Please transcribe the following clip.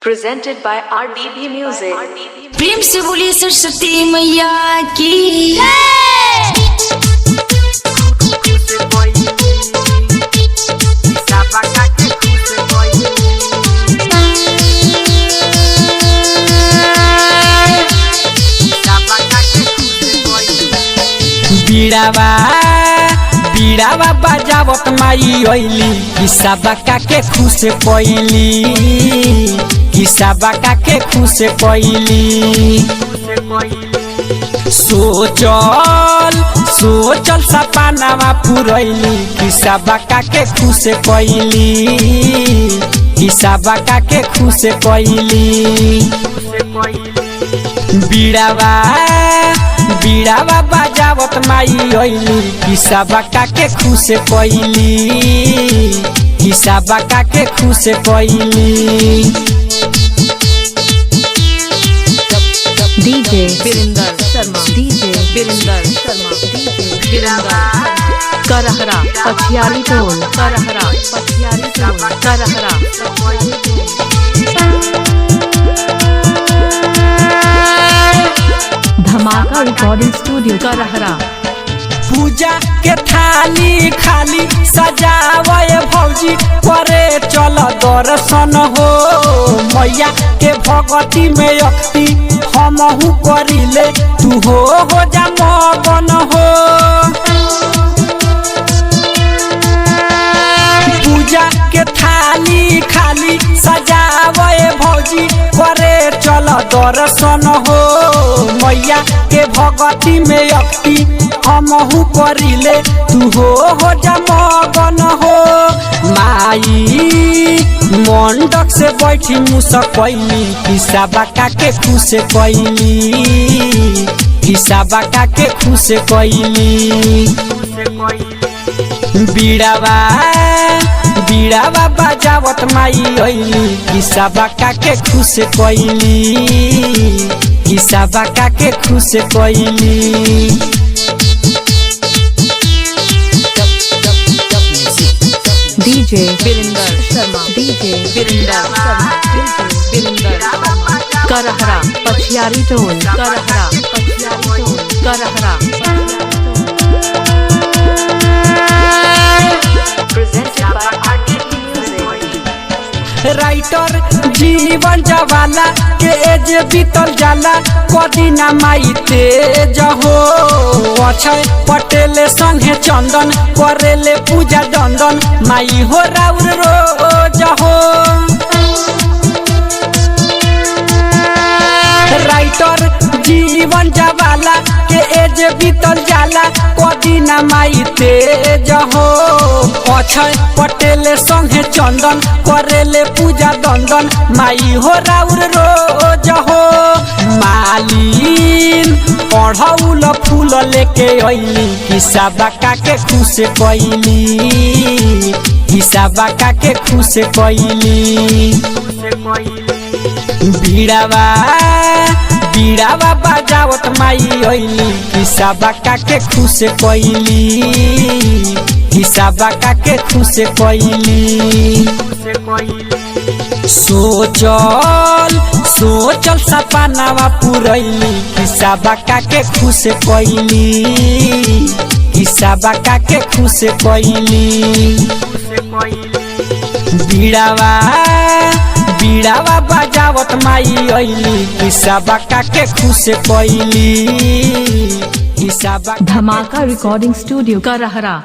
Presented by RBB Music. प्रेम से बोलिए सरस्वती मैया की बीड़ावा बीड़ावा बजावत माई ओइली किस्सा बका के खुश पइली किस्सा बका के खुश पइली सोचल सोचल सपनावा पुरैली किस्सा बका के खुश पइली किस्सा बका के खुश पइली बीड़ावा बीड़ावा बजावत माई ओइली किस्सा बका के खुश पइली किस्सा बका के खुश पइली DJ Birinder Sharma. DJ Birinder Sharma. DJ Birinder Karahara Pachiyari Tone. Karahara Pachiyari Tone. Karahara Pachiyari Tone. Dhamaka Recording Studio. Karahara. पूजा के थाली खाली सजावे भौजी करे चल दर्शन हो मैया के भगती में अक्ति हमहु करिले तू हो जा मगन हो पूजा के थाली खाली सजावे भौजी करे चल दर्शन हो मैया के भगती में अक्ति हमहु करिले तू हो जा मगन हो माई मंडक से बैठी मुसकैली किस्सा बका के खुश कैली किस्सा बका के खुश कैली बीड़ावा बीड़ावा बजावत माई ओइली किस्सा बका के खुश कैली किस्सा बका के खुश कैली DJ Birinder Sharma. DJ Birinder Sharma. DJ Birinder Sharma. Karahara Pachiyari Tone. Karahara Pachiyari Tone. Karahara Presented by RBB Music. Writer Jeevan Jwala के एज बीतल जाला कदिना माई तेज हो अक्षय पटेल संगे चंदन करेले पूजा दंदन माई हो राउर रोज हो राइटर जीवन जवाला के एज बीतल जाला कदिना माई तेज हो अक्षय पटेल संगे चंदन करेले पूजा दंदन माई हो राउर रोज हो मालिन पढ़ौल फूल लेके अइली किस्सा बका के खुश कैली किस्सा बका के खुश कैली बीड़ावा बीड़ावा बजावत माई ओइली किस्सा बका के खुश कैली किस्सा बका के खुश कैली सोचल सोचल सपनावा पुरैली किस्सा बका के खुश कैली किस्सा बका के खुश कैली बीड़ावा बीड़ावा बजावत माई ओइली किस्सा बका के खुश कैली किस्सा बका Dhamaka Recording Studio. Karahara